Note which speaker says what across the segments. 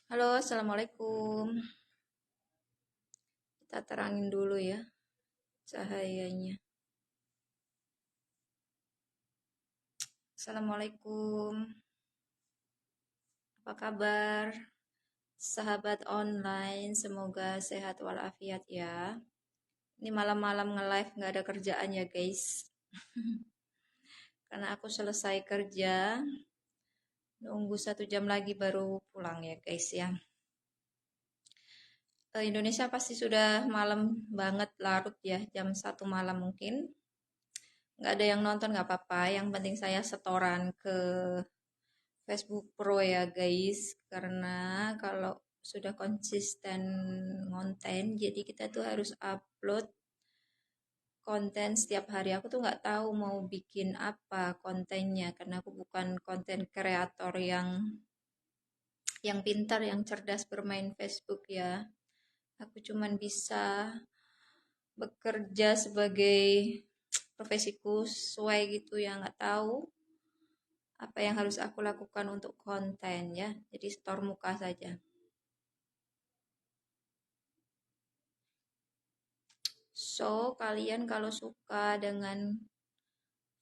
Speaker 1: Halo, assalamualaikum. Kita terangin dulu ya cahayanya. Assalamualaikum. Apa kabar, sahabat online? Semoga sehat walafiat ya. Ini malam-malam nge-live nggak ada kerjaan ya guys. Karena aku selesai kerja, nunggu 1 jam lagi baru pulang ya guys ya. Indonesia pasti sudah malam banget, larut ya, jam 1 malam mungkin. Nggak ada yang nonton nggak apa-apa, yang penting saya setoran ke Facebook Pro ya guys, karena kalau sudah konsisten konten, jadi kita tuh harus upload konten setiap hari. Aku tuh nggak tahu mau bikin apa kontennya, karena aku bukan konten kreator yang pintar, yang cerdas bermain Facebook ya. Aku cuman bisa bekerja sebagai profesiku sesuai gitu ya, nggak tahu apa yang harus aku lakukan untuk konten ya. Jadi store muka saja. So, kalian kalau suka dengan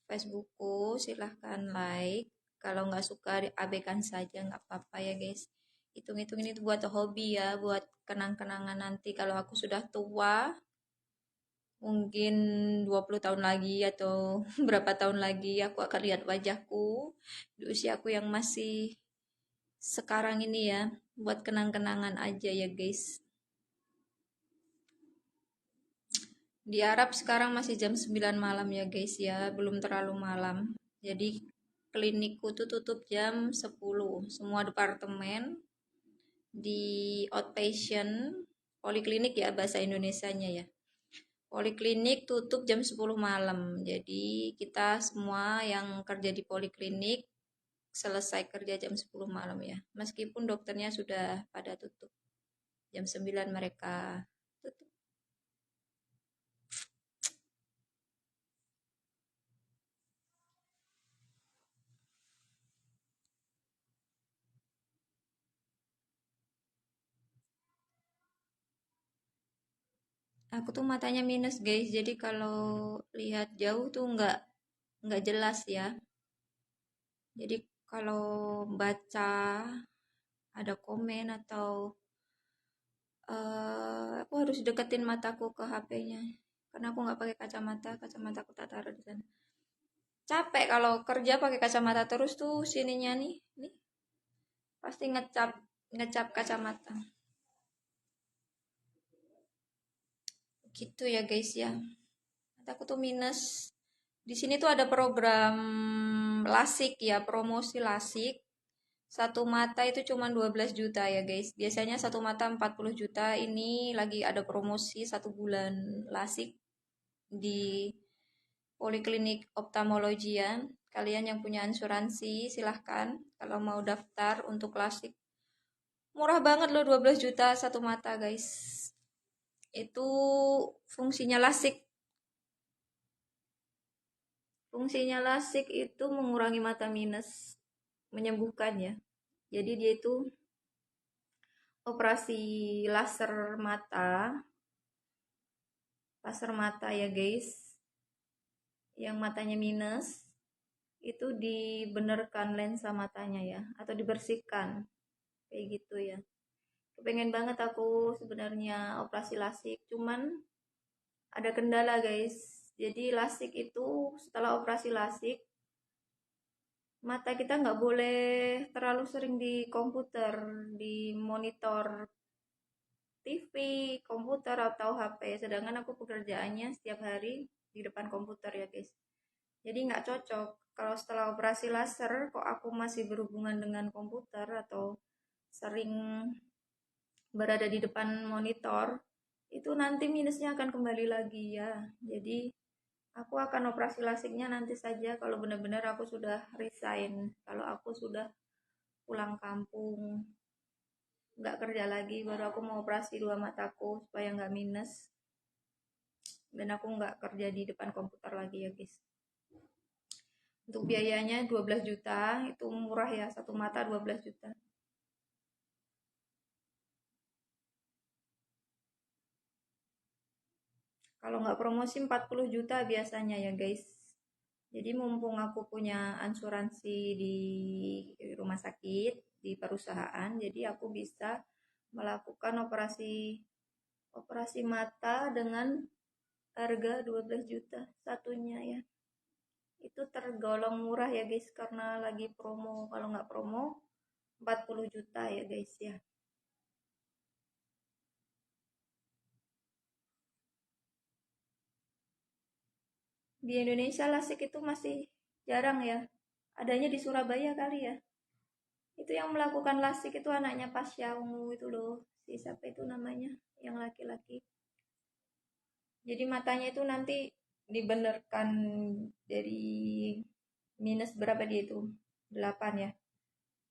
Speaker 1: Facebookku, silahkan like. Kalau nggak suka, abaikan saja, nggak apa-apa ya guys. Hitung-hitung ini tuh buat hobi ya, buat kenang-kenangan nanti. Kalau aku sudah tua, mungkin 20 tahun lagi atau berapa tahun lagi, aku akan lihat wajahku di usiaku yang masih sekarang ini ya. Buat kenang-kenangan aja ya guys. Di Arab sekarang masih jam 9 malam ya guys ya, belum terlalu malam. Jadi klinikku tuh tutup jam 10. Semua departemen di outpatient, poliklinik ya bahasa Indonesianya ya. Poliklinik tutup jam 10 malam. Jadi kita semua yang kerja di poliklinik selesai kerja jam 10 malam ya. Meskipun dokternya sudah pada tutup. Jam 9 mereka tutup. Aku tuh matanya minus guys, jadi kalau lihat jauh tuh nggak jelas ya. Jadi kalau baca ada komen atau aku harus deketin mataku ke HP-nya karena aku nggak pakai kacamata, kacamata aku tak taruh di sana. Capek kalau kerja pakai kacamata terus tuh, sininya nih pasti ngecap ngecap kacamata. Gitu ya guys ya. Mataku tuh minus. Di sini tuh ada program lasik ya, promosi lasik. Satu mata itu cuma 12 juta ya guys. Biasanya satu mata 40 juta. Ini lagi ada promosi 1 bulan lasik di Poliklinik Ophthalmology ya. Kalian yang punya asuransi silahkan kalau mau daftar untuk lasik. Murah banget loh, 12 juta satu mata guys. Itu fungsinya lasik. Fungsinya lasik itu mengurangi mata minus, menyembuhkan ya. Jadi dia itu operasi laser mata, ya guys, yang matanya minus itu dibenerkan lensa matanya ya, atau dibersihkan kayak gitu ya. Kepengen banget aku sebenarnya operasi lasik, cuman ada kendala guys. Jadi lasik itu, setelah operasi lasik, mata kita nggak boleh terlalu sering di komputer, di monitor TV, komputer atau HP. Sedangkan aku pekerjaannya setiap hari di depan komputer ya guys. Jadi nggak cocok. Kalau setelah operasi laser, kok aku masih berhubungan dengan komputer atau sering berada di depan monitor, itu nanti minusnya akan kembali lagi ya. Jadi aku akan operasi lasiknya nanti saja kalau benar-benar aku sudah resign, kalau aku sudah pulang kampung, nggak kerja lagi, baru aku mau operasi dua mataku supaya nggak minus dan aku nggak kerja di depan komputer lagi ya guys. Untuk biayanya 12 juta, itu murah ya, satu mata 12 juta. Kalau nggak promosi 40 juta biasanya ya guys. Jadi mumpung aku punya asuransi di rumah sakit, di perusahaan, jadi aku bisa melakukan operasi mata dengan harga 12 juta satunya ya. Itu tergolong murah ya guys karena lagi promo. Kalau nggak promo 40 juta ya guys ya. Di Indonesia lasik itu masih jarang ya. Adanya di Surabaya kali ya. Itu yang melakukan lasik itu anaknya Pasha Ungu itu loh. Si siapa itu namanya? Yang laki-laki. Jadi matanya itu nanti dibenerkan dari minus berapa dia itu? 8 ya.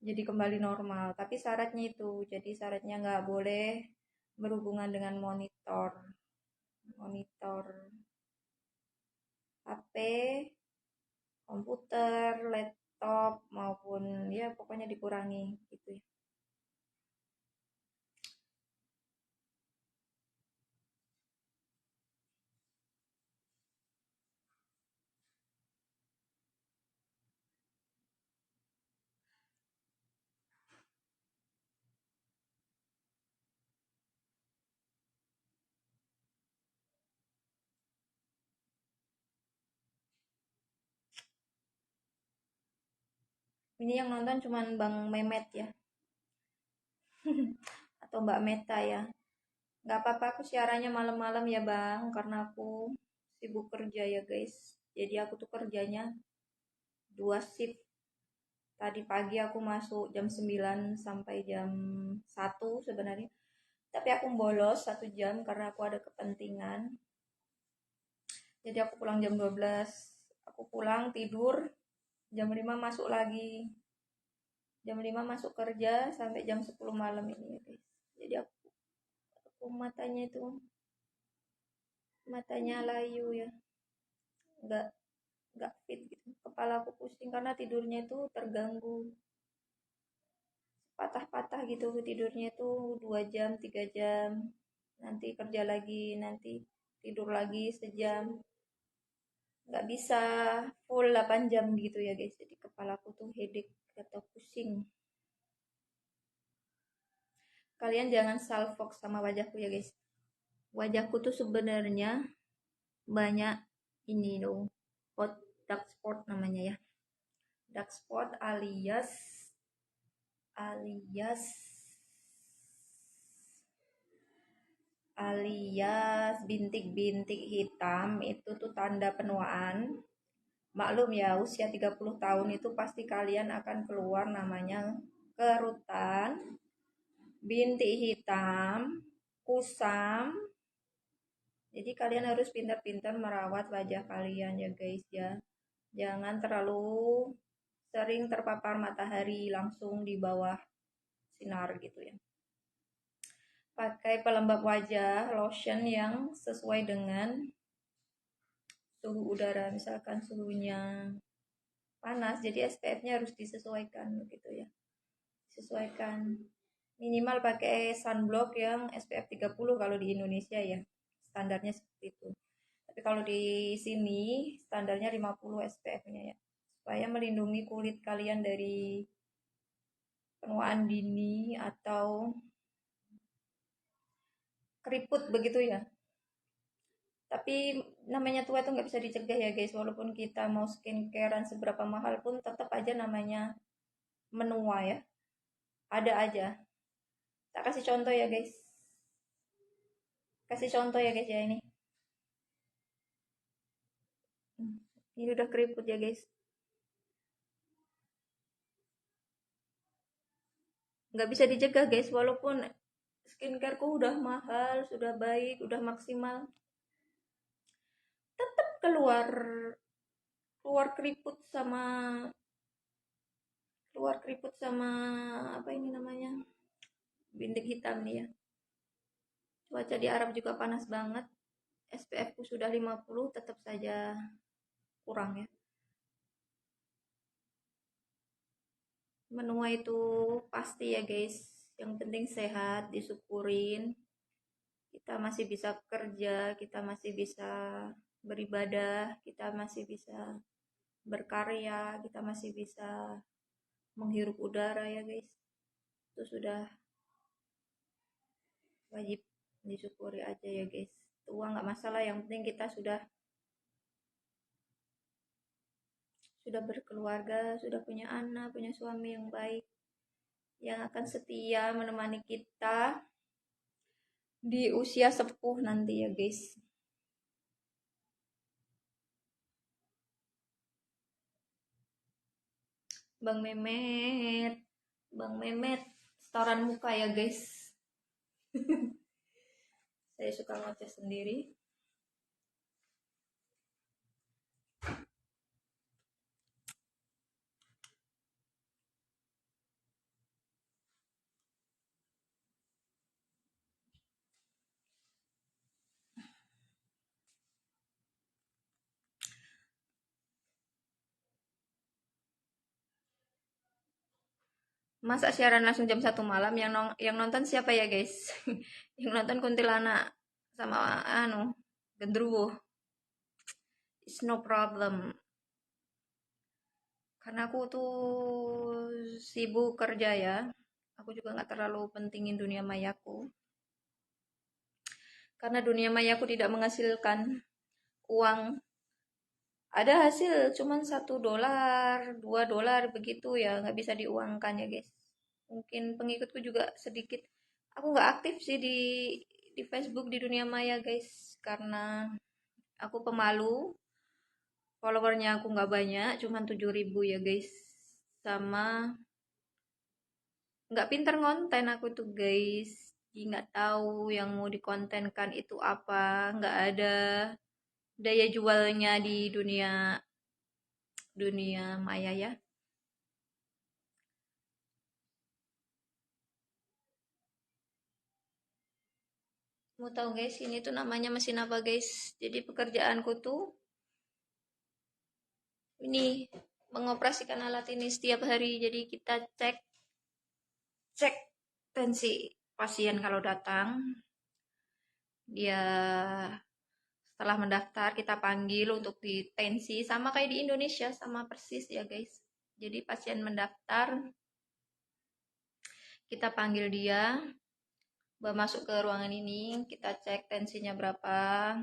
Speaker 1: Jadi kembali normal. Tapi syaratnya itu. Jadi syaratnya nggak boleh berhubungan dengan monitor. Monitor HP, komputer, laptop maupun ya pokoknya dikurangi gitu ya. Ini yang nonton cuman Bang Memet ya atau Mbak Meta ya. Nggak apa-apa aku siarannya malam-malam ya Bang karena aku sibuk kerja ya guys. Jadi aku tuh kerjanya 2 shift. Tadi pagi aku masuk jam 9 sampai jam 1 sebenarnya. Tapi aku bolos 1 jam karena aku ada kepentingan. Jadi aku pulang jam 12. Aku pulang tidur jam 5 masuk lagi. Jam 5 masuk kerja sampai jam 10 malam ini ya guys. Jadi aku matanya layu ya. Nggak nggak fit gitu. Kepala aku pusing karena tidurnya itu terganggu. Patah-patah gitu tidurnya itu 2 jam, 3 jam. Nanti kerja lagi, nanti tidur lagi sejam. Nggak bisa full 8 jam gitu ya guys. Jadi kepalaku tuh headache atau pusing. Kalian jangan salfok sama wajahku ya guys. Wajahku tuh sebenarnya banyak ini loh. Hot dark spot namanya ya. Dark spot alias alias bintik-bintik hitam itu tuh tanda penuaan. Maklum ya, usia 30 tahun itu pasti kalian akan keluar namanya kerutan, bintik hitam, kusam. Jadi kalian harus pintar-pintar merawat wajah kalian ya guys ya. Jangan terlalu sering terpapar matahari langsung di bawah sinar gitu ya. Pakai pelembab wajah, lotion yang sesuai dengan suhu udara. Misalkan suhunya panas, jadi SPF-nya harus disesuaikan gitu ya. Sesuaikan. Minimal pakai sunblock yang SPF 30 kalau di Indonesia ya. Standarnya seperti itu. Tapi kalau di sini standarnya 50 SPF-nya ya. Supaya melindungi kulit kalian dari penuaan dini atau keriput begitu ya. Tapi namanya tua itu nggak bisa dicegah ya guys. Walaupun kita mau skincarean seberapa mahal pun tetap aja namanya menua ya. Ada aja. Tak kasih contoh ya guys. Kasih contoh ya guys ya ini. Ini udah keriput ya guys. Nggak bisa dicegah guys. Walaupun skincareku udah mahal, sudah baik, udah maksimal. Tetap keluar keriput sama apa ini namanya bintik hitam nih ya. Cuaca di Arab juga panas banget. SPF ku sudah 50 tetap saja kurang ya. Menua itu pasti ya guys. Yang penting sehat, disyukurin. kita masih bisa kerja, kita masih bisa beribadah, kita masih bisa berkarya, kita masih bisa menghirup udara ya guys. Itu sudah wajib disyukuri aja ya guys. Uang nggak masalah, yang penting kita sudah berkeluarga, sudah punya anak, punya suami yang baik, yang akan setia menemani kita di usia sepuh nanti ya guys. Bang Memet, Bang Memet, setoran muka ya guys. Saya suka ngoceh sendiri. Masa siaran langsung jam 1 malam, yang nonton siapa ya guys? Yang nonton kuntilanak sama gendruwo. It's no problem. Karena aku tuh sibuk kerja ya. Aku juga nggak terlalu pentingin dunia mayaku. Karena dunia mayaku tidak menghasilkan uang. Ada hasil cuman $1, $2 begitu ya, nggak bisa diuangkan ya guys. Mungkin pengikutku juga sedikit. Aku nggak aktif sih di Facebook di dunia maya guys, karena aku pemalu. Followernya aku nggak banyak, cuman 7.000 ya guys. Sama nggak pinter ngonten aku tuh guys. Jadi nggak tahu yang mau dikontenkan itu apa, nggak ada daya jualnya di dunia dunia maya ya. Mau tahu guys, ini tuh namanya mesin apa guys? Jadi pekerjaanku tuh ini mengoperasikan alat ini setiap hari. Jadi kita cek cek tensi pasien kalau datang. Dia setelah mendaftar kita panggil untuk ditensi, sama kayak di Indonesia, sama persis ya guys. Jadi pasien mendaftar, kita panggil dia, masuk ke ruangan ini, kita cek tensinya berapa,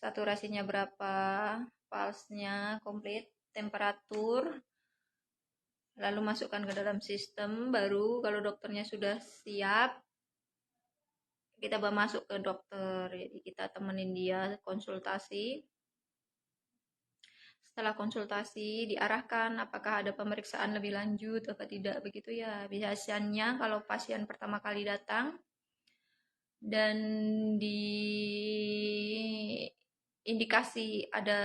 Speaker 1: saturasinya berapa, pulse-nya komplit, temperatur, lalu masukkan ke dalam sistem. Baru kalau dokternya sudah siap, kita bawa masuk ke dokter. Jadi kita temenin dia konsultasi. Setelah konsultasi diarahkan apakah ada pemeriksaan lebih lanjut atau tidak, begitu ya. Biasanya kalau pasien pertama kali datang dan di indikasi ada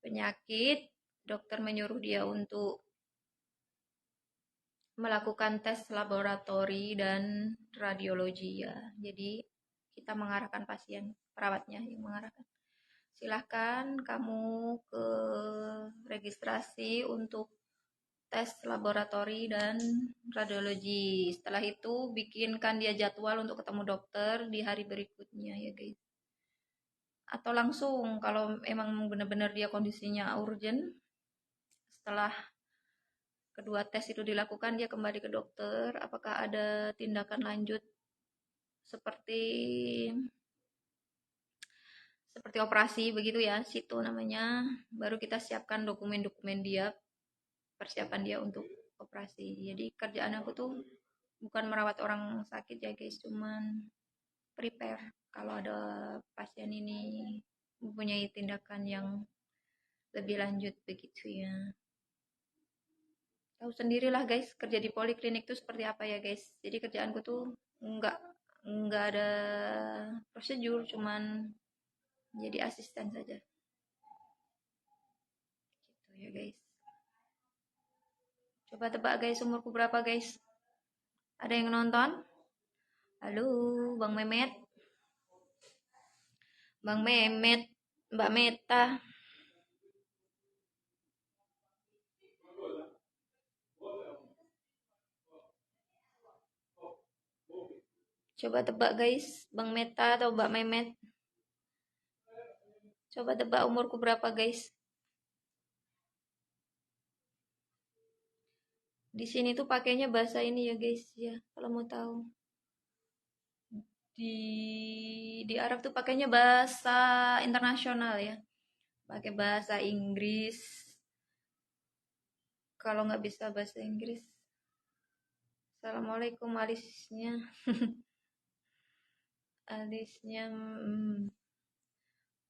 Speaker 1: penyakit, dokter menyuruh dia untuk melakukan tes laboratori dan radiologi ya. Jadi kita mengarahkan pasien, perawatnya yang mengarahkan. Silahkan kamu ke registrasi untuk tes laboratori dan radiologi. Setelah itu bikinkan dia jadwal untuk ketemu dokter di hari berikutnya ya guys. Atau langsung kalau emang benar-benar dia kondisinya urgent, setelah kedua tes itu dilakukan dia kembali ke dokter, apakah ada tindakan lanjut seperti operasi begitu ya, situ namanya. Baru kita siapkan dokumen-dokumen dia, persiapan dia untuk operasi. Jadi kerjaan aku tuh bukan merawat orang sakit ya guys, cuman prepare kalau ada pasien ini mempunyai tindakan yang lebih lanjut begitu ya. Tahu sendirilah guys, kerja di poliklinik tuh seperti apa ya guys. Jadi kerjaanku tuh nggak nggak ada prosedur, cuman jadi asisten saja gitu ya guys. Coba tebak guys, umurku berapa guys? Ada yang nonton? Halo Bang Memet, Bang Memet, Mbak Meta. Coba tebak guys, Bang Meta atau Mbak Memet. Coba tebak umurku berapa guys. Di sini tuh pakainya bahasa ini ya guys ya, kalau mau tahu. Di Arab tuh pakainya bahasa internasional ya. Pakai bahasa Inggris. Kalau nggak bisa bahasa Inggris, Assalamualaikum alisnya. Alisnya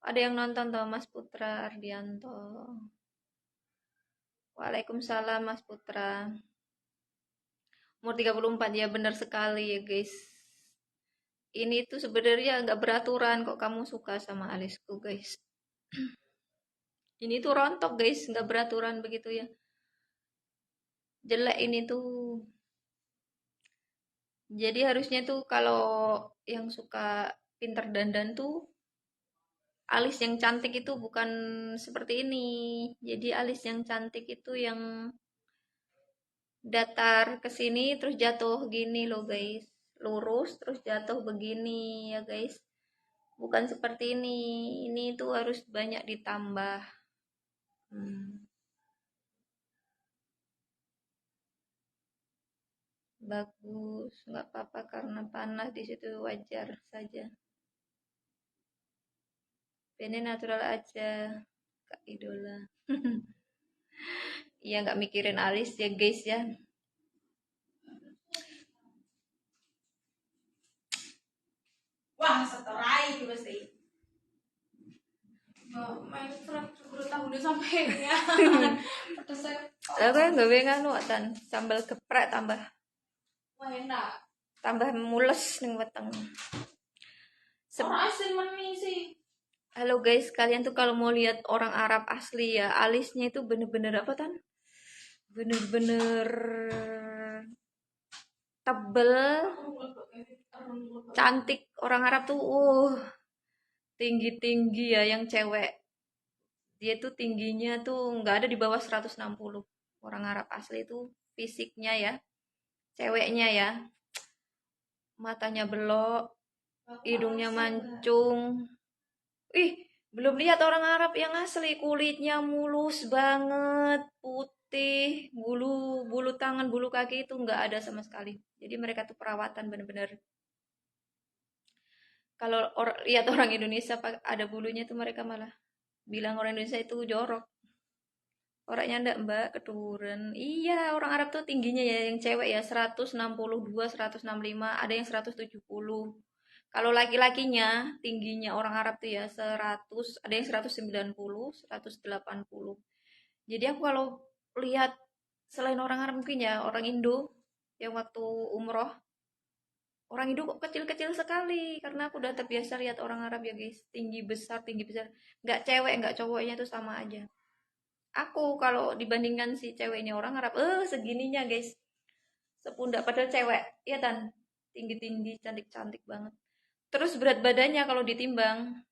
Speaker 1: ada yang nonton tuh Mas Putra Ardianto. Waalaikumsalam Mas Putra. Umur 34 ya, benar sekali ya guys. Ini tuh sebenarnya nggak beraturan kok kamu suka sama alisku guys. Ini tuh rontok guys, nggak beraturan begitu ya. Jelek ini tuh. Jadi harusnya tuh kalau yang suka pinter dandan tuh alis yang cantik itu bukan seperti ini. Jadi alis yang cantik itu yang datar ke sini terus jatuh gini loh guys. Lurus terus jatuh begini ya guys. Bukan seperti ini. Ini tuh harus banyak ditambah. Bagus, nggak apa-apa karena panas di situ wajar saja. Ini natural aja, Kak Idola. Iya nggak mikirin alis ya guys ya.
Speaker 2: Wah, seterai juga sih. Main frag udah tahu udah sampai ya. Pedas saya.
Speaker 1: Aku yang gawe nganu tan sambal geprek tambah
Speaker 2: Wah, enak.
Speaker 1: tambah mules ning weteng.
Speaker 2: Asin meni sih.
Speaker 1: Halo guys, kalian tuh kalau mau lihat orang Arab asli ya, alisnya itu bener-bener apa tan? Bener-bener tebel, cantik. Orang Arab tuh, tinggi-tinggi ya yang cewek. Dia tuh tingginya tuh nggak ada di bawah 160. Orang Arab asli itu fisiknya ya, ceweknya ya. Matanya belok, hidungnya mancung. Ih, belum lihat orang Arab yang asli, kulitnya mulus banget, putih, bulu bulu tangan, bulu kaki itu nggak ada sama sekali. Jadi mereka tuh perawatan bener-bener. Kalau lihat orang Indonesia ada bulunya tuh mereka malah bilang orang Indonesia itu jorok. Orangnya ndak mbak, keturunan. Iya, orang Arab tuh tingginya ya, yang cewek ya 162, 165, ada yang 170. Kalau laki-lakinya tingginya orang Arab tuh ya 100, ada yang 190, 180. Jadi aku kalau lihat selain orang Arab mungkin ya orang Indo yang waktu umroh, orang Indo kok kecil-kecil sekali karena aku udah terbiasa lihat orang Arab ya guys, tinggi besar, tinggi besar. Nggak cewek, nggak cowoknya tuh sama aja. Aku kalau dibandingkan si cewek ini orang Arab, segininya guys. Sepundak padahal cewek, iya kan? Tinggi-tinggi, cantik-cantik banget. Terus berat badannya kalau ditimbang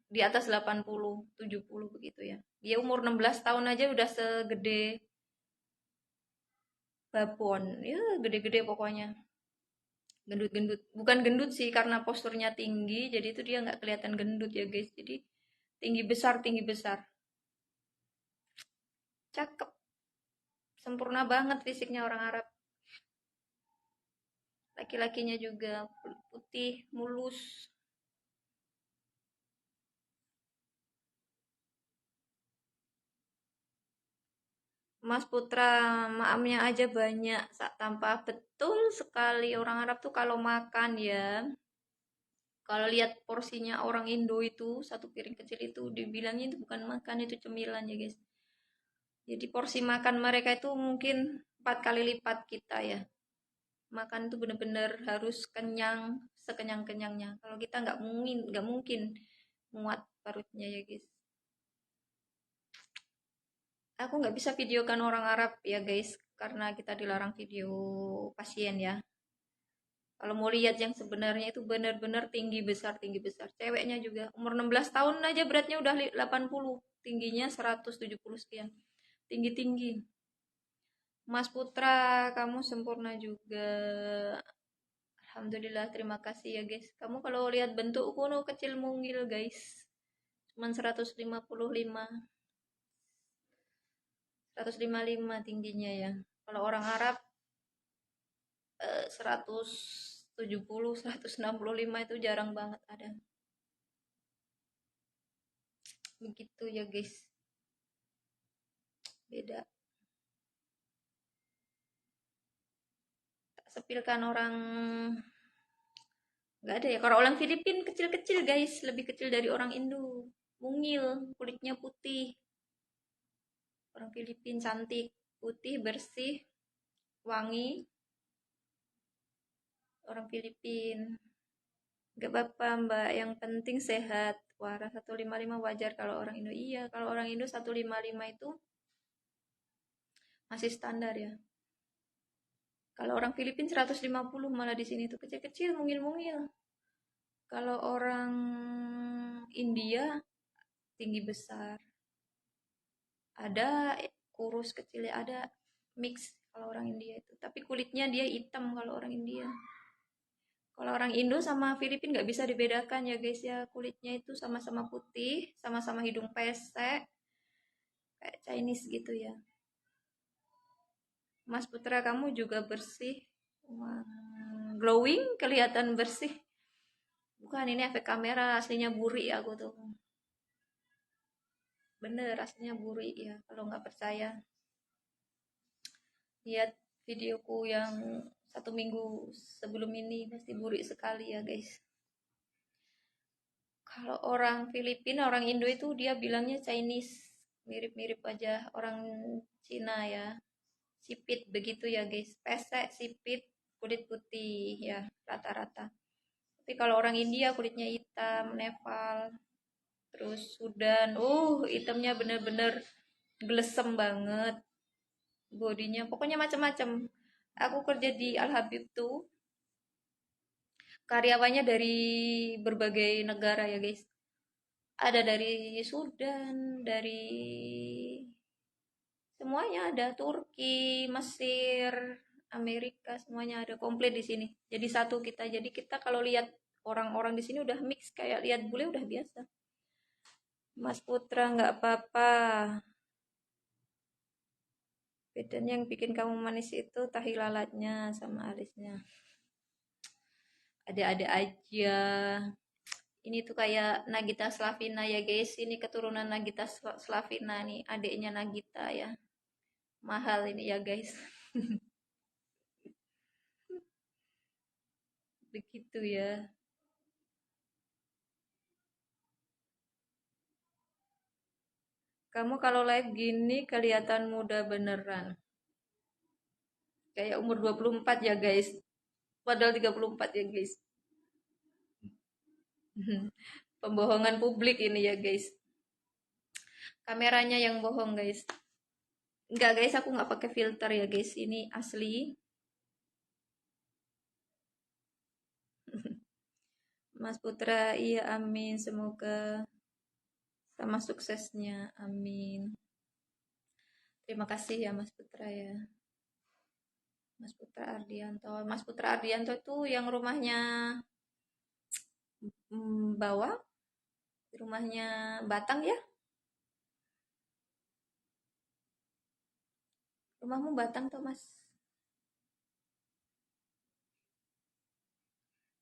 Speaker 1: di atas 80, 70 begitu ya. Dia umur 16 tahun aja udah segede babon. Ya, gede-gede pokoknya. Gendut-gendut. Bukan gendut sih karena posturnya tinggi, jadi itu dia nggak kelihatan gendut ya guys. Jadi tinggi besar, tinggi besar. Cakep. Sempurna banget fisiknya orang Arab. Laki-lakinya juga putih, mulus. Mas Putra, maamnya aja banyak, sak tanpa betul sekali. Orang Arab tuh kalau makan ya, kalau lihat porsinya orang Indo itu, satu piring kecil itu dibilangnya itu bukan makan, itu cemilan ya guys. Jadi porsi makan mereka itu mungkin 4 kali lipat kita ya. Makan itu bener-bener harus kenyang, sekenyang-kenyangnya. Kalau kita nggak mungkin muat perutnya ya guys. Aku nggak bisa videokan orang Arab ya guys, karena kita dilarang video pasien ya. Kalau mau lihat yang sebenarnya itu benar-benar tinggi besar, tinggi besar. Ceweknya juga umur 16 tahun aja beratnya udah 80, tingginya 170 sekian. Tinggi-tinggi. Mas Putra, kamu sempurna juga. Alhamdulillah, terima kasih ya guys. Kamu kalau lihat bentukku no kecil mungil guys. Cuman 155 tingginya ya. Kalau orang Arab 170, 165 itu jarang banget ada. Begitu ya guys. Beda. Tak sepilkan orang, nggak ada ya. Kalau orang Filipin kecil-kecil guys, lebih kecil dari orang Indo. Mungil, kulitnya putih. Orang Filipin cantik, putih, bersih, wangi. Orang Filipin. Gak apa-apa mbak, yang penting sehat. Warna 155 wajar kalau orang Indo. Iya, kalau orang Indo 155 itu masih standar ya. Kalau orang Filipin 150 malah di sini tuh kecil-kecil, mungil-mungil. Kalau orang India tinggi besar. Ada kurus kecilnya, ada mix kalau orang India itu. Tapi kulitnya dia hitam kalau orang India. Kalau orang Indo sama Filipin nggak bisa dibedakan ya guys ya. Kulitnya itu sama-sama putih, sama-sama hidung pesek, kayak Chinese gitu ya. Mas Putra kamu juga bersih. Wah, glowing, kelihatan bersih. Bukan, ini efek kamera, aslinya buri aku tuh. Bener, aslinya buri ya. Kalau nggak percaya, lihat videoku yang 1 minggu sebelum ini, pasti buri sekali ya guys. Kalau orang Filipina, orang Indo itu dia bilangnya Chinese, mirip-mirip aja orang Cina ya. Sipit begitu ya guys, pesek, sipit, kulit putih ya rata-rata. Tapi kalau orang India kulitnya hitam, Nepal, terus Sudan, hitamnya bener-bener glesem banget, bodinya pokoknya macam-macam. Aku kerja di Al Habib tuh, karyawannya dari berbagai negara ya guys. Ada dari Sudan, dari semuanya ada, Turki, Mesir, Amerika, semuanya ada komplit di sini. Jadi satu kita. Jadi kita kalau lihat orang-orang di sini udah mix, kayak lihat bule udah biasa. Mas Putra nggak apa-apa. Bedanya yang bikin kamu manis itu tahi lalatnya sama alisnya. Ada-ada aja. Ini tuh kayak Nagita Slavina ya guys. Ini keturunan Nagita Slavina nih, adiknya Nagita ya. Mahal ini ya guys. Begitu ya. Kamu kalau live gini kelihatan muda beneran. Kayak umur 24 ya guys. Padahal 34 ya guys. Pembohongan publik ini ya guys. Kameranya yang bohong guys. Enggak guys, aku nggak pakai filter ya guys. Ini asli. Mas Putra, iya amin. Semoga sama suksesnya. Amin. Terima kasih ya Mas Putra ya. Mas Putra Ardianto. Mas Putra Ardianto itu yang rumahnya bawah. Rumahnya Batang ya. Rumahmu Batang tuh Mas.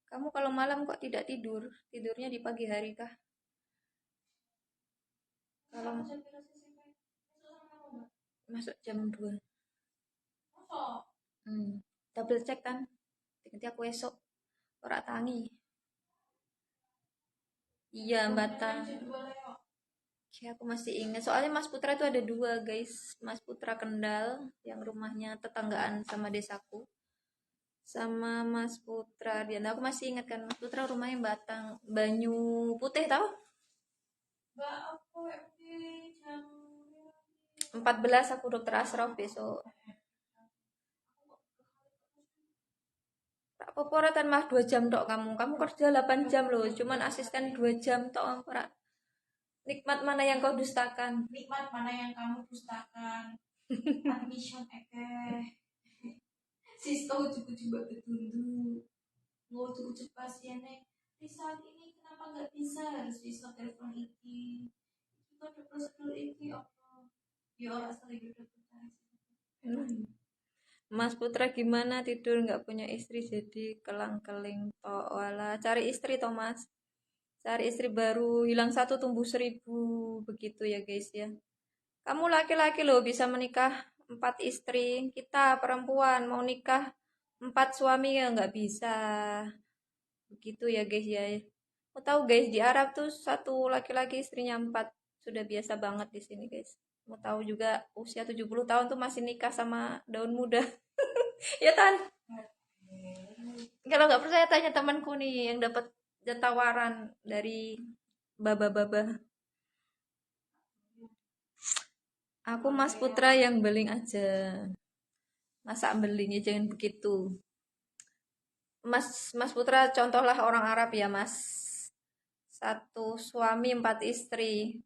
Speaker 1: Kamu kalau malam kok tidak tidur? Tidurnya di pagi hari kah? Kalau masuk jam 2. Double check kan? Nanti aku esok ora tangi. Iya, Batang. Ya, aku masih ingat. Soalnya Mas Putra itu ada dua, guys. Mas Putra Kendal yang rumahnya tetanggaan sama desaku. Sama Mas Putra dia. Aku masih ingat kan Mas Putra rumahnya Batang, Banyu Putih tahu? 14 aku dokter Asraf besok. Tak apa-apa kan mah 2 jam tok kamu. Kamu kerja 8 jam loh. Cuman asisten 2 jam tok ora. Nikmat mana yang kau dustakan?
Speaker 2: Nikmat mana yang kamu dustakan? Admission eke. Sisto juga betundu. mau ujuk pasiennya di saat ini kenapa nggak bisa harus bisa telepon iki itu ada prosedur iki apa ya orang sering udah
Speaker 1: Mas Putra gimana tidur nggak punya istri jadi kelang-keling toh wala cari istri toh Mas, cari istri baru hilang satu tumbuh seribu begitu ya guys ya. Kamu laki-laki loh bisa menikah 4 istri, kita perempuan mau nikah 4 suami ya nggak bisa begitu ya guys ya. Mau tahu guys di Arab tuh satu laki-laki istrinya 4 sudah biasa banget di sini guys. Mau tahu juga usia 70 tahun tuh masih nikah sama daun muda. Ya Tan, kalau nggak percaya tanya temanku nih yang dapat tawaran dari baba-baba. Aku Mas Putra yang beling aja. Masa belingnya jangan begitu. Mas Putra contohlah orang Arab ya Mas. 1 suami 4 istri.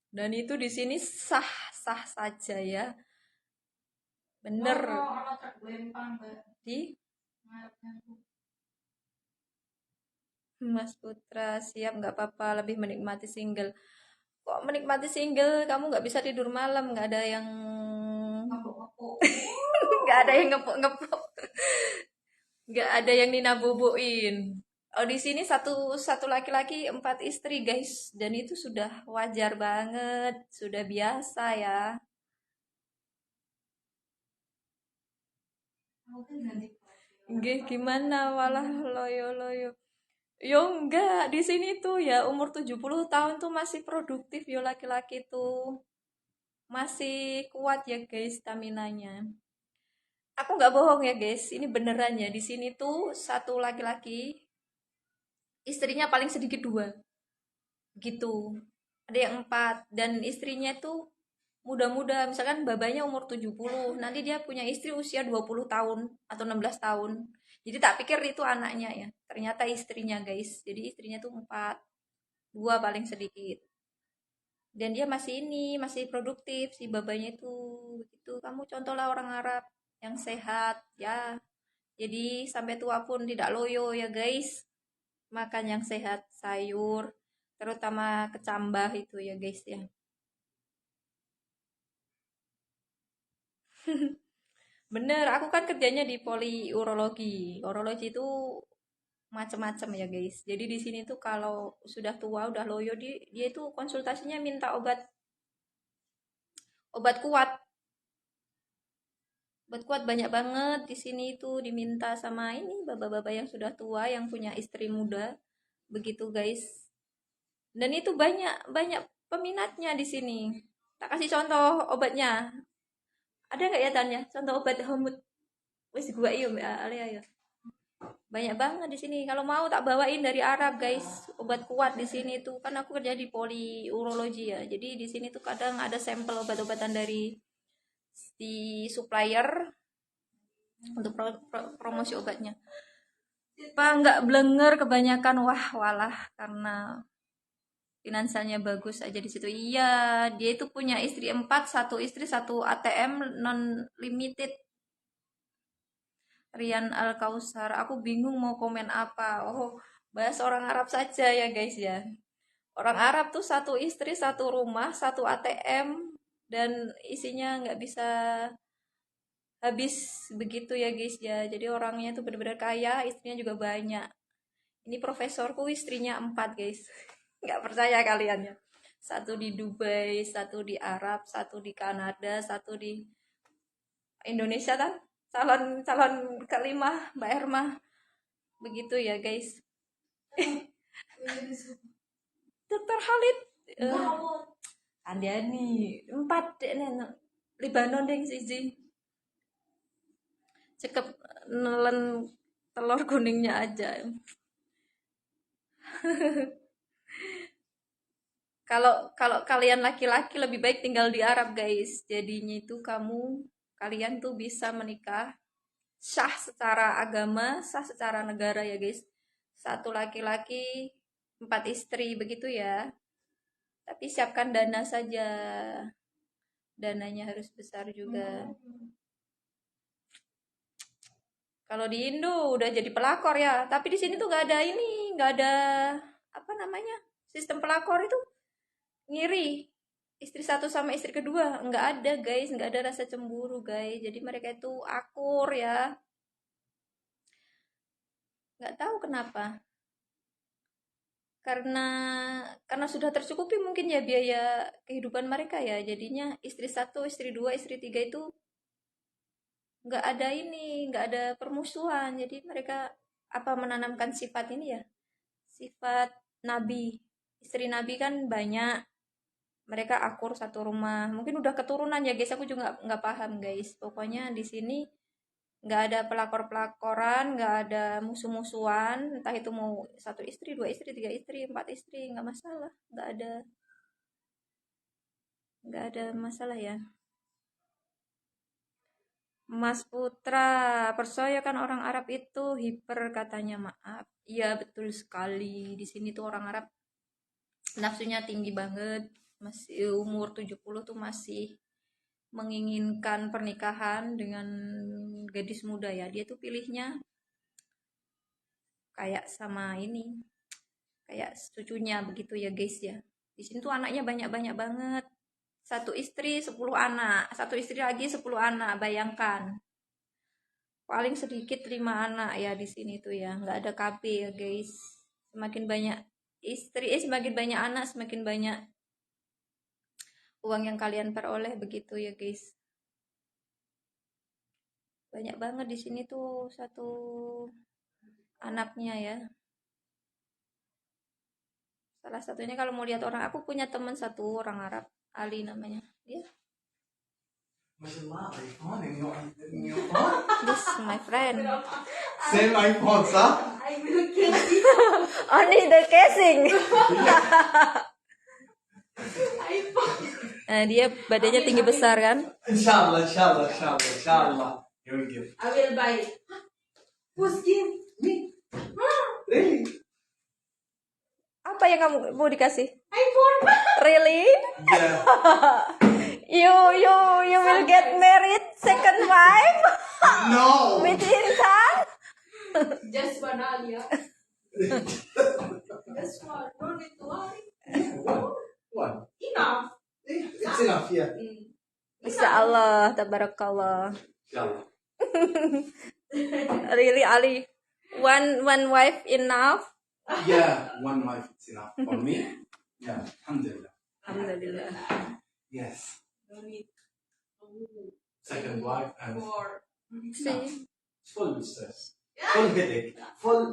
Speaker 1: Dan itu di sini sah-sah saja ya. Bener. Di Mas Putra siap nggak apa-apa lebih menikmati single. Kok menikmati single kamu nggak bisa tidur malam nggak ada yang nggak ada yang ngepok-ngepok nggak ada yang Nina boboin. Oh di sini satu satu laki-laki 4 istri guys dan itu sudah wajar banget sudah biasa ya. Nggih gimana walah loyo loyo. Yo enggak di sini tuh ya umur 70 tahun tuh masih produktif yo laki-laki tuh masih kuat ya guys staminanya. Aku nggak bohong ya guys ini beneran ya di sini tuh satu laki-laki istrinya paling sedikit 2 gitu. Ada yang 4 dan istrinya tuh muda-muda. Misalkan babanya umur 70, nanti dia punya istri usia 20 tahun atau 16 tahun. Jadi tak pikir itu anaknya ya. Ternyata istrinya guys. Jadi istrinya tuh 4, 2 paling sedikit. Dan dia masih masih produktif si babanya itu begitu. Kamu contohlah orang Arab yang sehat ya. Jadi sampai tua pun tidak loyo ya guys. Makan yang sehat, sayur, terutama kecambah itu ya guys ya. Bener, aku kan kerjanya di poliurologi. Urologi itu macam-macam ya guys. Jadi di sini tuh kalau sudah tua, udah loyo, dia itu konsultasinya minta obat obat kuat. Obat kuat banyak banget di sini itu diminta sama ini bapak-bapak yang sudah tua yang punya istri muda. Begitu guys. Dan itu banyak banyak peminatnya di sini. Tak kasih contoh obatnya. Ada nggak ya tanya? Contoh obat homut. Wis gua iyo Mbak Ale ayo. Banyak banget di sini. Kalau mau tak bawain dari Arab, guys. Obat kuat di sini tuh. Kan aku kerja di poliurologi ya. Jadi di sini tuh kadang ada sampel obat-obatan dari di supplier untuk promosi obatnya. Pak nggak blenger kebanyakan wah walah karena finansialnya bagus aja di situ. Iya, dia itu punya istri 4, 1 istri 1 ATM non limited. Rian Al Kausar, aku bingung mau komen apa. Oh, bahas orang Arab saja ya guys ya. Orang Arab tuh 1 istri, 1 rumah, 1 ATM, dan isinya nggak bisa habis begitu ya guys ya. Jadi orangnya tuh benar-benar kaya, istrinya juga banyak. Ini profesorku istrinya 4 guys. Nggak percaya kalian ya. 1 di Dubai, 1 di Arab, 1 di Kanada, 1 di Indonesia kan. Calon calon kelima Mbak Erma. Begitu ya guys. Dokter Khalid Andiani 4 dek nenek Libanon deng siji cekep nelen telur kuningnya aja. Kalau kalau kalian laki-laki lebih baik tinggal di Arab guys. Jadinya itu kalian tuh bisa menikah sah secara agama, sah secara negara ya guys. 1 laki-laki 4 istri begitu ya. Tapi siapkan dana saja. Dananya harus besar juga. Kalau di Indo udah jadi pelakor ya, tapi di sini tuh nggak ada ini, nggak ada apa namanya sistem pelakor itu ngiri istri satu sama istri kedua, nggak ada guys, nggak ada rasa cemburu guys. Jadi mereka itu akur ya, nggak tahu kenapa. Karena sudah tercukupi mungkin ya biaya kehidupan mereka ya. Jadinya istri satu, istri dua, istri tiga itu nggak ada ini, nggak ada permusuhan. Jadi mereka apa menanamkan sifat ini ya, sifat nabi. Istri nabi kan banyak, mereka akur satu rumah. Mungkin udah keturunan ya guys, aku juga nggak paham guys. Pokoknya di sini nggak ada pelakor-pelakoran, nggak ada musuh-musuhan, entah itu mau satu istri, dua istri, tiga istri, empat istri, nggak masalah, nggak ada masalah ya. Mas Putra, percaya kan orang Arab itu hiper katanya, maaf. Iya betul sekali, di sini tuh orang Arab nafsunya tinggi banget, masih umur 70 tuh masih menginginkan pernikahan dengan gadis muda ya. Dia tuh pilihnya kayak sama ini, kayak cucunya begitu ya guys ya. Di sini tuh anaknya banyak-banyak banget. Satu istri 10 anak, satu istri lagi 10 anak, bayangkan. Paling sedikit 5 anak ya di sini tuh ya, nggak ada KB ya guys. Semakin banyak istri, semakin banyak anak, semakin banyak uang yang kalian peroleh begitu ya guys. Banyak banget di sini tuh satu anaknya ya. Salah satunya kalau mau lihat orang, aku punya teman satu orang Arab, Ali namanya. Dia
Speaker 3: Mashallah, iPhone in your phone?
Speaker 1: this my friend.
Speaker 3: Same iPhone, sir?
Speaker 2: I will kill you.
Speaker 1: Only the casing.
Speaker 2: iPhone.
Speaker 1: Nah, dia badannya tinggi besar kan?
Speaker 3: Inshallah, inshallah, inshallah, inshallah. You will give.
Speaker 2: I will buy it. Who's give?
Speaker 3: Me? Really?
Speaker 1: Apa yang kamu mau dikasih?
Speaker 2: iPhone.
Speaker 1: Really?
Speaker 3: Yeah.
Speaker 1: You will get married second wife
Speaker 3: No!
Speaker 1: with Intan?
Speaker 2: Just one Alia. Just one. No need to worry.
Speaker 3: What?
Speaker 2: Enough.
Speaker 3: It's enough, yeah.
Speaker 1: Insya Allah, tabarakallah.
Speaker 3: Inshallah.
Speaker 1: Really, Ali? One wife enough?
Speaker 3: Yeah, one wife is enough for me. Yeah, alhamdulillah.
Speaker 1: Alhamdulillah.
Speaker 3: Yes.
Speaker 2: No need.
Speaker 3: Second wife and
Speaker 2: Four.
Speaker 1: See,
Speaker 3: it's full stress. Full headache. Full.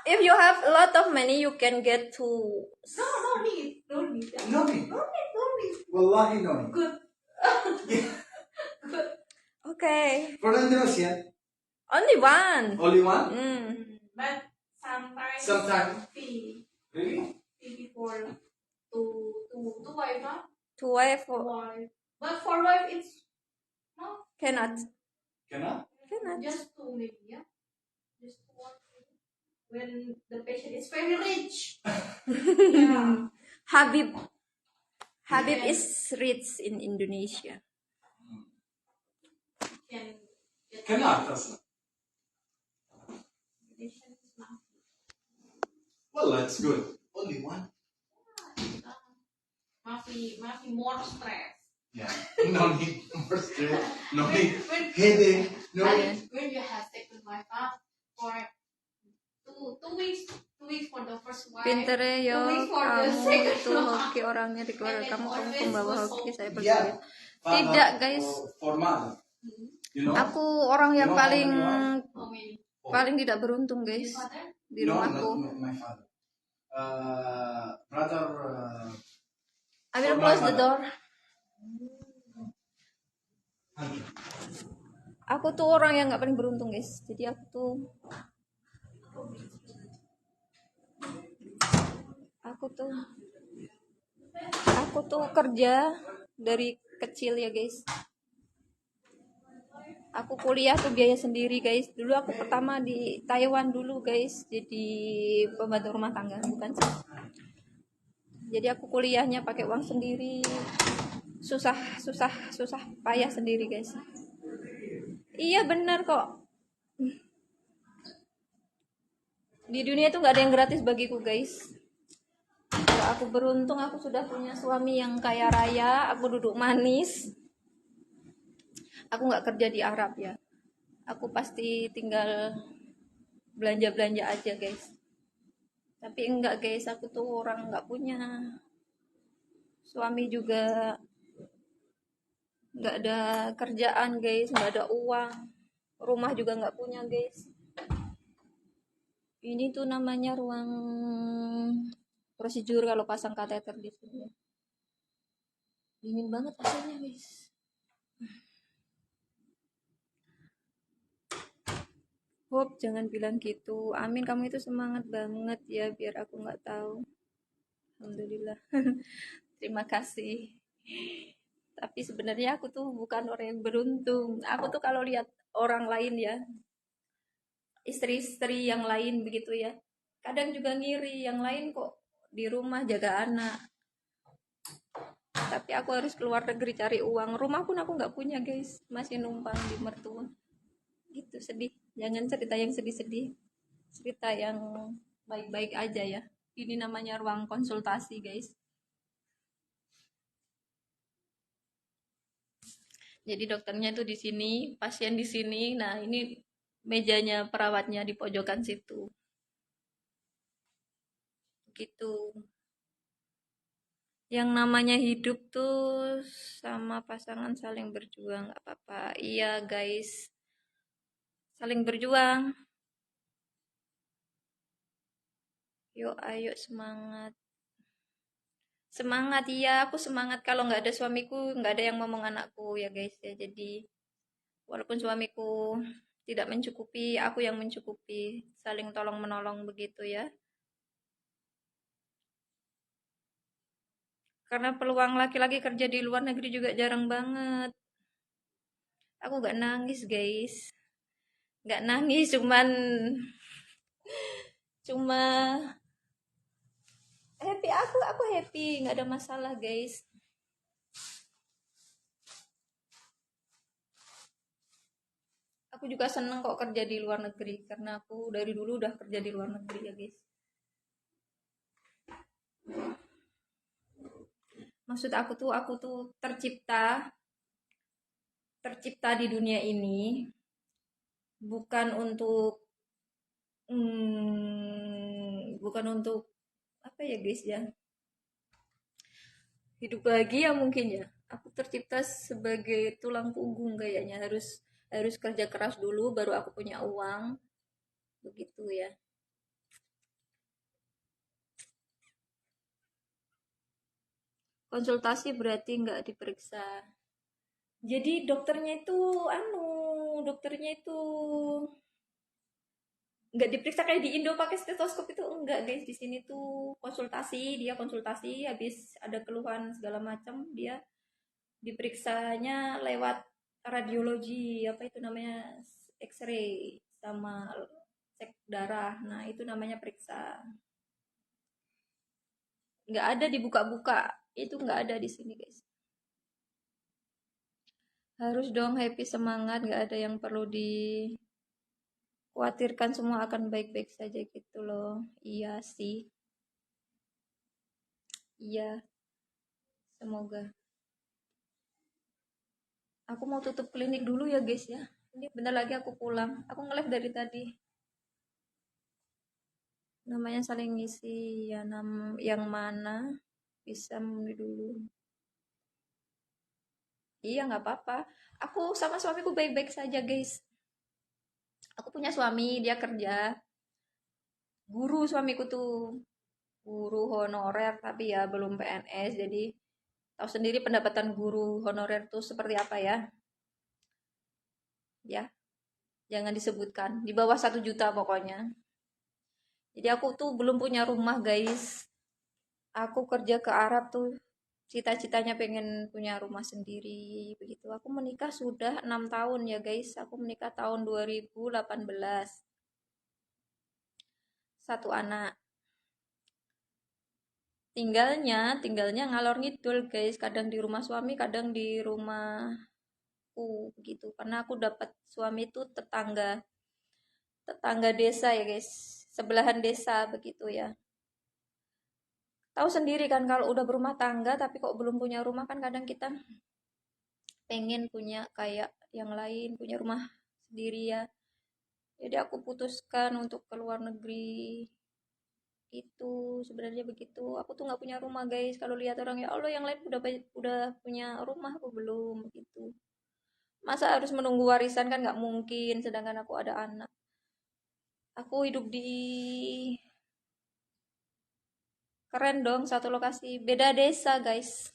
Speaker 1: if you have a lot of money, you can get two.
Speaker 2: No need. No need.
Speaker 3: No need.
Speaker 2: No need. No need.
Speaker 3: Wallahi no need.
Speaker 2: Good.
Speaker 3: Yeah.
Speaker 2: Good.
Speaker 1: Okay,
Speaker 3: For Indonesian,
Speaker 1: only one.
Speaker 3: only one?
Speaker 2: But sometimes.
Speaker 3: Sometimes.
Speaker 2: Fee.
Speaker 3: Really?
Speaker 2: Fee for two wife, huh?
Speaker 1: Two wife
Speaker 2: Wife. But for wife, it's no.
Speaker 1: cannot.
Speaker 3: Cannot?
Speaker 2: Just two maybe, yeah. Just one. When the patient is very rich. Yeah.
Speaker 1: Habib
Speaker 2: Yeah.
Speaker 1: is rich in Indonesia.
Speaker 2: Can get
Speaker 3: Cannot, أصلا.
Speaker 2: patient is not.
Speaker 3: Well, that's good. Only one?
Speaker 2: Mafi more stress.
Speaker 3: Yeah. No need more stress. No need
Speaker 2: When
Speaker 3: headache. No need.
Speaker 2: when you have second wife, for 2 weeks, 2 weeks for the first wife.
Speaker 1: Pinter ya,
Speaker 2: 2 weeks for the
Speaker 1: kamu
Speaker 2: second
Speaker 1: itu
Speaker 2: wife.
Speaker 1: hoki orangnya di keluarga kamu pembawa hoki, saya percaya.
Speaker 3: Yeah.
Speaker 1: Tidak, guys.
Speaker 3: For mother. You know?
Speaker 1: Aku orang yang
Speaker 3: You know
Speaker 1: paling
Speaker 2: How many?
Speaker 1: paling tidak beruntung guys
Speaker 2: Father?
Speaker 1: di
Speaker 3: No,
Speaker 1: rumahku.
Speaker 3: not my father. Brother.
Speaker 1: I will
Speaker 3: for my
Speaker 1: close the
Speaker 3: mother.
Speaker 1: door. Aku tuh orang yang nggak paling beruntung guys. Jadi aku tuh kerja dari kecil ya guys. Aku kuliah tuh biaya sendiri guys. Dulu aku pertama di Taiwan dulu guys, jadi pembantu rumah tangga bukan sih. Jadi aku kuliahnya pakai uang sendiri. Susah payah sendiri guys. Iya bener kok. Di dunia itu nggak ada yang gratis bagiku, guys. Kalau aku beruntung, aku sudah punya suami yang kaya raya, aku duduk manis. Aku nggak kerja di Arab ya. Aku pasti tinggal belanja-belanja aja, guys. Tapi enggak, guys. Aku tuh orang nggak punya suami juga, nggak ada kerjaan, guys. Nggak ada uang. Rumah juga nggak punya, guys. Ini tuh namanya ruang prosedur kalau pasang kateter di sini. Dingin banget AC-nya, guys. Hop, jangan bilang gitu. Amin, kamu itu semangat banget ya, biar aku nggak tahu. Alhamdulillah. Terima kasih. Tapi sebenarnya aku tuh bukan orang yang beruntung. Aku tuh kalau lihat orang lain ya, istri-istri yang lain begitu ya, kadang juga ngiri. Yang lain kok di rumah jaga anak. Tapi aku harus keluar negeri cari uang. Rumah pun aku nggak punya, guys. Masih numpang di mertua. Gitu, sedih. Jangan cerita yang sedih-sedih. Cerita yang baik-baik aja ya. Ini namanya ruang konsultasi, guys. Jadi dokternya itu di sini, pasien di sini. Nah, ini mejanya perawatnya di pojokan situ. Gitu. Yang namanya hidup tuh sama pasangan saling berjuang, nggak apa-apa. Iya, guys. Saling berjuang. Yuk, ayo semangat. Semangat, iya. Aku semangat. Kalau nggak ada suamiku, nggak ada yang ngomong anakku ya, guys. Ya, jadi walaupun suamiku tidak mencukupi, aku yang mencukupi. Saling tolong menolong begitu ya. Karena peluang laki-laki kerja di luar negeri juga jarang banget. Aku gak nangis, guys. Gak nangis, cuma happy. Aku happy, nggak ada masalah, guys. Aku juga seneng kok kerja di luar negeri karena aku dari dulu udah kerja di luar negeri ya, guys. Maksud aku tuh tercipta di dunia ini bukan untuk bukan untuk apa ya, guys ya, hidup bahagia mungkin ya. Aku tercipta sebagai tulang punggung kayaknya, harus harus kerja keras dulu baru aku punya uang begitu ya. Konsultasi berarti nggak diperiksa. Jadi dokternya itu nggak diperiksa kayak di Indo pakai stetoskop itu, enggak, guys. Di sini tuh dia konsultasi habis ada keluhan segala macam, dia diperiksanya lewat radiologi, apa itu namanya, X-ray sama cek darah. Nah, itu namanya periksa. Nggak ada dibuka-buka. Itu nggak ada di sini, guys. Harus dong happy, semangat, nggak ada yang perlu dikhawatirkan, semua akan baik-baik saja gitu loh. Iya sih. Iya, semoga. Aku mau tutup klinik dulu ya, guys ya. Ini bentar lagi aku pulang. Aku nge-live dari tadi. Namanya saling ngisi ya, yang mana bisa memilih dulu. Iya, nggak apa-apa. Aku sama suamiku baik-baik saja, guys. Aku punya suami, dia kerja. Guru suamiku tuh. Guru honorer, tapi ya belum PNS. Jadi, tahu sendiri pendapatan guru honorer tuh seperti apa ya. Ya, jangan disebutkan. Di bawah 1 juta pokoknya. Jadi aku tuh belum punya rumah, guys. Aku kerja ke Arab tuh cita-citanya pengen punya rumah sendiri begitu. Aku menikah sudah 6 tahun ya, guys. Aku menikah tahun 2018. Satu anak. Tinggalnya ngalor ngidul, guys. Kadang di rumah suami, kadang di rumahku begitu. Karena aku dapat suami itu tetangga. tetangga desa ya guys, sebelahan desa begitu ya. Tahu sendiri kan kalau udah berumah tangga tapi kok belum punya rumah kan kadang kita pengen punya kayak yang lain, punya rumah sendiri ya. Jadi aku putuskan untuk ke luar negeri. Itu sebenarnya begitu. Aku tuh nggak punya rumah guys. Kalau lihat orang ya Allah yang lain udah punya rumah, aku belum begitu. Masa harus menunggu warisan kan nggak mungkin. Sedangkan aku ada anak. Aku hidup di keren dong satu lokasi. Beda desa guys.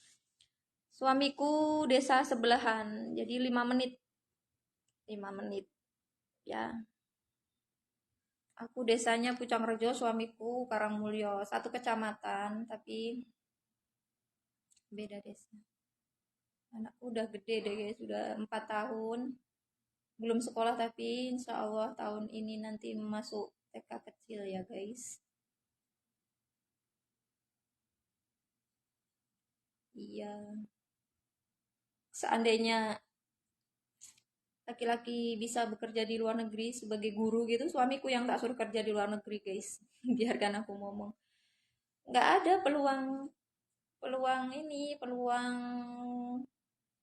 Speaker 1: Suamiku desa sebelahan. Jadi 5 menit. 5 menit ya. Aku desanya Pucangrejo, suamiku Karangmulyo. Satu kecamatan tapi beda desa. Anakku udah gede deh guys, sudah 4 tahun. Belum sekolah tapi insya Allah tahun ini nanti masuk TK kecil ya guys. Iya. Seandainya laki-laki bisa bekerja di luar negeri sebagai guru gitu, suamiku yang tak suruh kerja di luar negeri guys. Biarkan aku ngomong. Nggak ada peluang peluang ini, peluang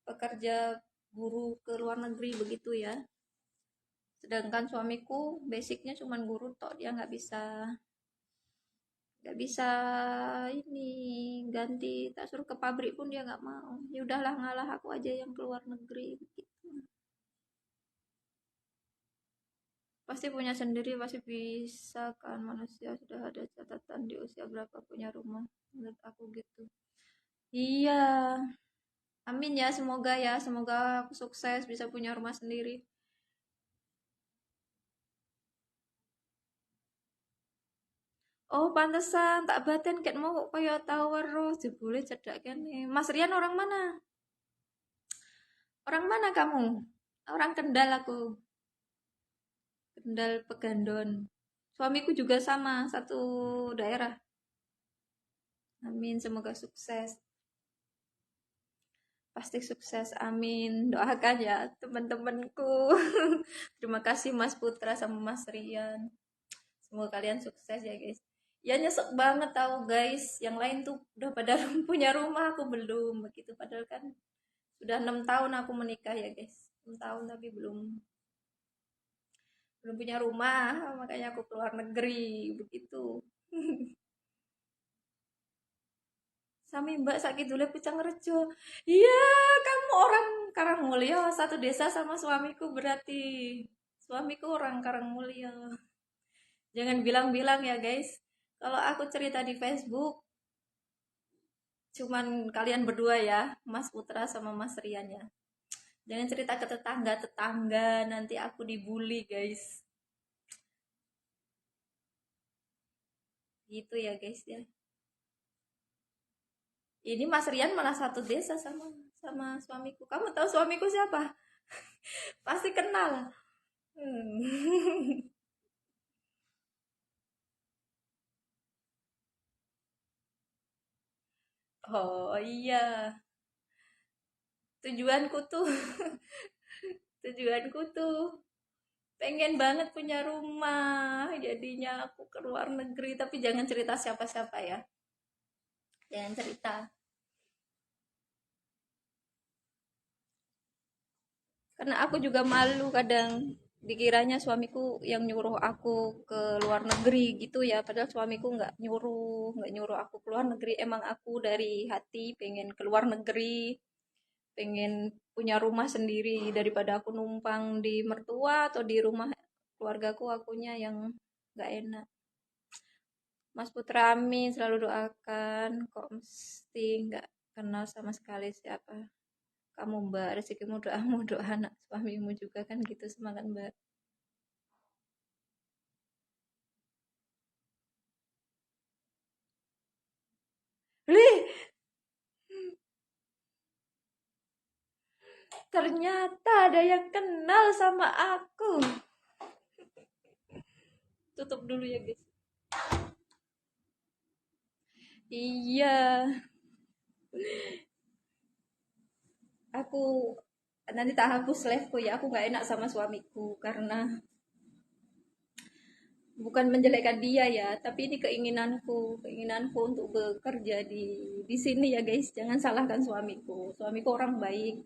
Speaker 1: pekerja guru ke luar negeri begitu ya. Sedangkan suamiku basicnya cuma guru tok, dia nggak bisa ini ganti, tak suruh ke pabrik pun dia nggak mau. Ya udahlah ngalah aku aja yang keluar negeri begitu. Pasti punya sendiri, pasti bisa kan, manusia sudah ada catatan di usia berapa punya rumah, menurut aku gitu. Iya, amin ya, semoga aku sukses bisa punya rumah sendiri. Oh, pantesan tak batin ket mau kok kaya tower roh jebule cedak kene. Mas Rian orang mana? Orang mana kamu? Orang Kendal aku. Kendal Pegandon. Suamiku juga sama, satu daerah. Amin, semoga sukses. Pasti sukses, amin. Doakan ya teman-temanku. Terima kasih Mas Putra sama Mas Rian. Semoga kalian sukses ya guys. Ya nyesek banget tahu guys. Yang lain tuh udah pada punya rumah, aku belum begitu. Padahal kan sudah 6 tahun aku menikah ya guys. 6 tahun tapi belum belum punya rumah, makanya aku keluar negeri begitu. Sami Mbak sakit dulu Pucangrejo. Iya, kamu orang Karangmulyo, satu desa sama suamiku berarti. Suamiku orang Karangmulyo. Jangan bilang-bilang ya guys. Kalau aku cerita di Facebook, cuman kalian berdua ya, Mas Putra sama Mas Rian ya. Jangan cerita ke tetangga-tetangga, nanti aku dibully guys. Gitu ya guys ya. Ini Mas Rian malah satu desa sama sama suamiku. Kamu tahu suamiku siapa? Pasti kenal. Hmm. Oh iya, tujuanku tuh, tujuanku tuh pengen banget punya rumah. Jadinya aku ke luar negeri, tapi jangan cerita siapa-siapa ya. Jangan cerita. Karena aku juga malu kadang dikiranya suamiku yang nyuruh aku ke luar negeri gitu ya. Padahal suamiku nggak nyuruh aku ke luar negeri. Emang aku dari hati pengen ke luar negeri, pengen punya rumah sendiri daripada aku numpang di mertua atau di rumah keluargaku, akunya yang nggak enak. Mas Putra amin, selalu doakan. Kok mesti nggak kenal sama sekali siapa kamu Mbak, rezekimu doamu doa anak suamimu juga kan gitu, semangat Mbak. Lih, ternyata ada yang kenal sama aku. Tutup dulu ya guys. Iya, aku nanti tak hapus liveku ya. Aku nggak enak sama suamiku karena bukan menjelekkan dia ya, tapi ini keinginanku untuk bekerja di sini ya guys. Jangan salahkan suamiku orang baik,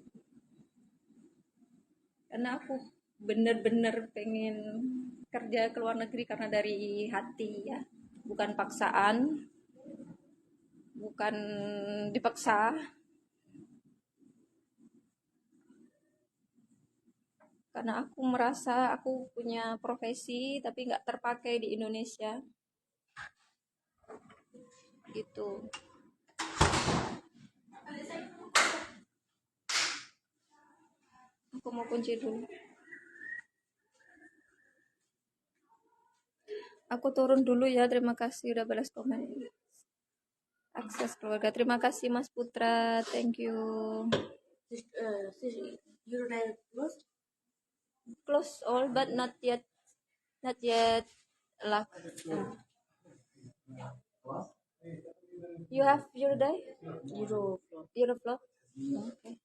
Speaker 1: karena aku bener-bener pengen kerja ke luar negeri karena dari hati ya, bukan paksaan, bukan dipaksa. Karena aku merasa aku punya profesi tapi nggak terpakai di Indonesia gitu. Aku mau kunci dulu. Aku turun dulu ya, terima kasih udah balas komen. Akses keluarga, terima kasih Mas Putra, thank you.
Speaker 2: You're close?
Speaker 1: Close all but not yet lock. You have your day? Euroflow. Okay.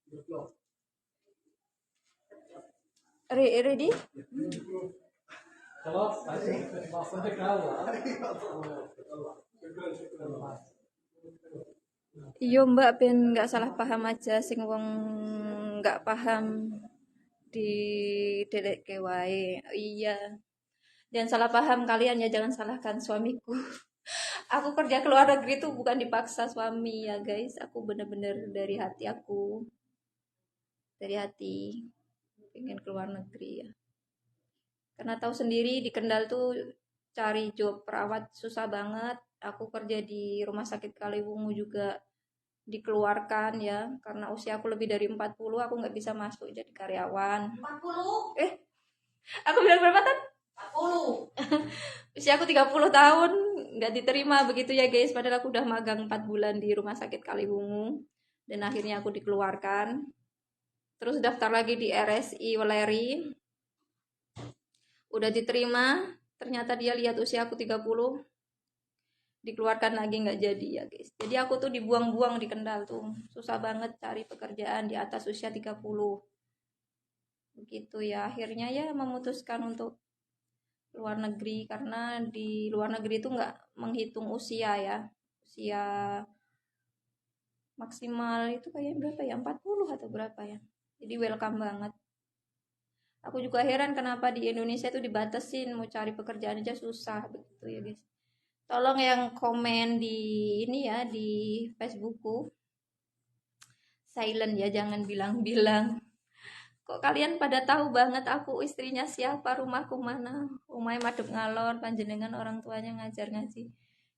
Speaker 1: Ready? Iya Mbak, ben nggak salah paham aja sing wong nggak paham di delek wae. Iya. Jangan salah paham kalian ya, jangan salahkan suamiku. Aku kerja ke luar negeri itu bukan dipaksa suami ya guys. Aku bener-bener dari hati aku. Dari hati pengen ke luar negeri ya. Karena tahu sendiri di Kendal tuh cari job perawat susah banget. Aku kerja di rumah sakit Kaliwungu juga dikeluarkan ya, karena usia aku lebih dari 40, aku nggak bisa masuk jadi karyawan.
Speaker 2: 40?
Speaker 1: Aku bilang berapa kan?
Speaker 2: 40.
Speaker 1: Usia aku 30 tahun, nggak diterima begitu ya guys, padahal aku udah magang 4 bulan di rumah sakit Kaliwungu dan akhirnya aku dikeluarkan. Terus daftar lagi di RSI Weleri, udah diterima, ternyata dia lihat usia aku 30, dikeluarkan lagi, nggak jadi ya guys. Jadi aku tuh dibuang-buang di Kendal tuh, susah banget cari pekerjaan di atas usia 30 begitu ya. Akhirnya ya memutuskan untuk luar negeri, karena di luar negeri itu nggak menghitung usia ya, usia maksimal itu kayak berapa ya, 40 atau berapa ya, jadi welcome banget. Aku juga heran kenapa di Indonesia itu dibatasin, mau cari pekerjaan aja susah begitu ya guys. Tolong yang komen di ini ya, di Facebookku silent ya, jangan bilang-bilang. Kok kalian pada tahu banget aku istrinya siapa, rumahku mana, rumahnya madep ngalor, panjenengan orang tuanya ngajar ngaji.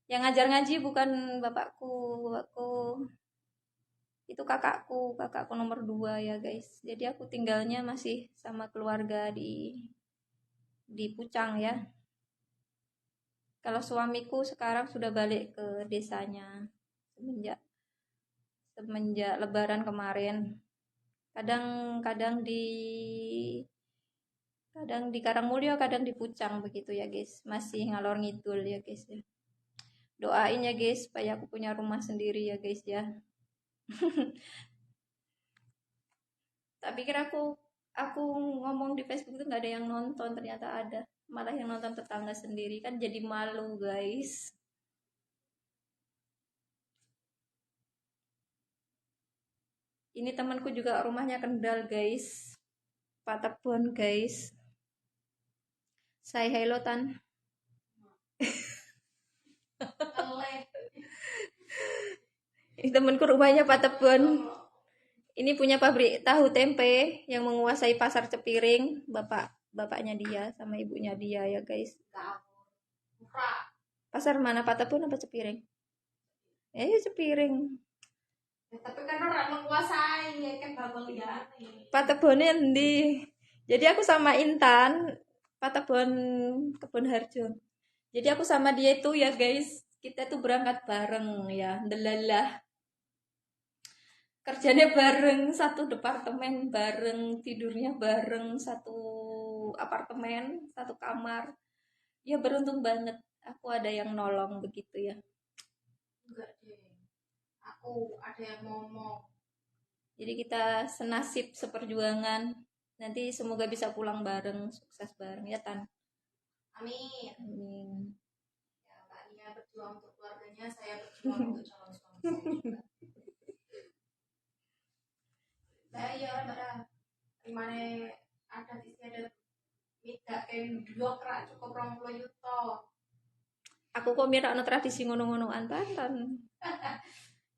Speaker 1: Yang ngajar ngaji bukan bapakku itu kakakku nomor 2 ya guys. Jadi aku tinggalnya masih sama keluarga di Pucang ya. Kalau suamiku sekarang sudah balik ke desanya semenjak Lebaran kemarin. Kadang di Karangmulyo, kadang di Pucang begitu ya guys. Masih ngalor ngidul ya guys ya. Doain ya guys supaya aku punya rumah sendiri ya guys ya. Tak pikir aku ngomong di Facebook itu nggak ada yang nonton, ternyata ada. Malah yang nonton tetangga sendiri, kan jadi malu guys. Ini temanku juga rumahnya Kendal guys, Patebon guys. Say hello Tan. Ini temanku rumahnya Patebon. Ini punya pabrik tahu tempe yang menguasai pasar Cepiring, bapaknya dia sama ibunya dia ya guys. Pasar mana, Patebon apa Cepiring? Cepiring.
Speaker 2: Ya, tapi kan orang menguasai ya kan babang liane.
Speaker 1: Patebonnya endi? Jadi aku sama Intan, Patebon Kebon Harjo. Jadi aku sama dia itu ya guys, kita tuh berangkat bareng ya, delalah. Kerjanya bareng, satu departemen bareng, tidurnya bareng, satu apartemen, satu kamar. Ya beruntung banget, aku ada yang nolong begitu ya.
Speaker 2: Enggak deh, aku ada yang ngomong.
Speaker 1: Jadi kita senasib seperjuangan. Nanti semoga bisa pulang bareng, sukses bareng ya Tan.
Speaker 2: Amin.
Speaker 1: Amin.
Speaker 2: Ya, Mbak Nia berjuang untuk keluarganya, saya berjuang untuk calon suami saya juga. Saya ya pada dimana adat istiadat tidak kayak dua kerak cukup 20 yuto.
Speaker 1: Aku kok mira ana tradisi ngono-ngonoan tan.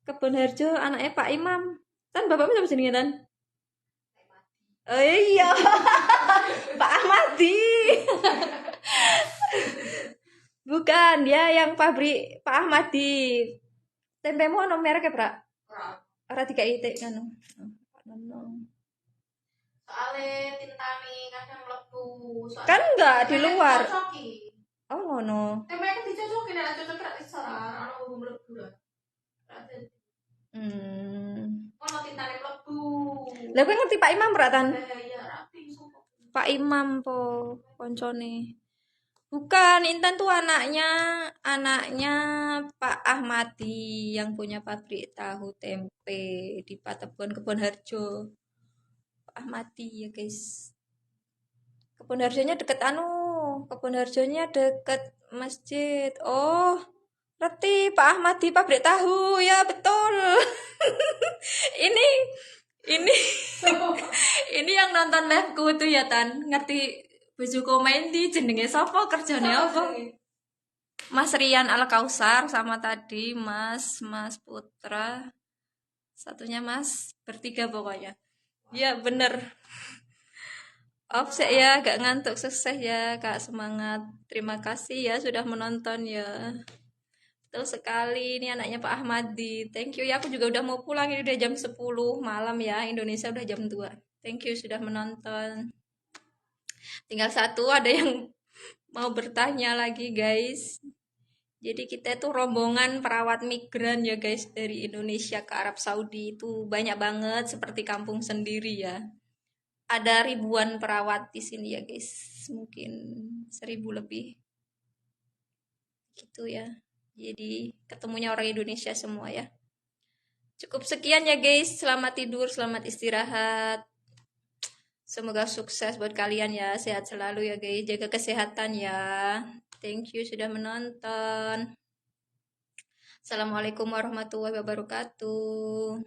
Speaker 1: Kebon Harjo anaknya Pak Imam. Tan bapakmu siapa jenenge tan? Oh iya. Pak Ahmadi. Bukan, dia yang pabrik Pak Ahmadi. Tempemu ono mereknya, Brak?
Speaker 2: Kerak.
Speaker 1: Ora dikai itik kan. Ono.
Speaker 2: Soalnya tintani kadang melebu.
Speaker 1: Kan enggak di luar.
Speaker 2: Dicocoki.
Speaker 1: Oh ngono.
Speaker 2: Mereka dicocoki, nek cocok kerak disara, ana mlebu mlebu lah. Ono tintane mlebu.
Speaker 1: Lah kowe ngerti Pak Imam, Brak tan?
Speaker 2: Ya rapi sumpah.
Speaker 1: Pak Imam po koncone. Bukan, Intan tuh anaknya Pak Ahmadi yang punya pabrik tahu tempe di Patebuan Kebon Harjo. Pak Ahmadi ya guys. Kebon Harjonya deket Kebon Harjonya deket masjid. Oh, ngerti Pak Ahmadi pabrik tahu ya betul. ini ini ini yang nonton liveku tuh ya Tan, ngerti bojoku main di jenenge sapa kerjane apa? Mas Rian Al Kausar sama tadi Mas Putra. Satunya Mas, bertiga pokoknya. Ya bener. Offset ya, gak ngantuk, sukses ya Kak, semangat. Terima kasih ya sudah menonton ya. Betul sekali, ini anaknya Pak Ahmadi. Thank you ya, aku juga udah mau pulang, ini udah jam 10 malam ya, Indonesia udah jam 2. Thank you sudah menonton. Tinggal satu, ada yang mau bertanya lagi guys. Jadi kita itu rombongan perawat migran ya guys, dari Indonesia ke Arab Saudi itu banyak banget seperti kampung sendiri ya. Ada ribuan perawat di sini ya guys, mungkin 1000 lebih gitu ya. Jadi ketemunya orang Indonesia semua ya. Cukup sekian ya guys, selamat tidur, selamat istirahat. Semoga sukses buat kalian ya, sehat selalu ya guys, jaga kesehatan ya. Thank you sudah menonton. Assalamualaikum warahmatullahi wabarakatuh.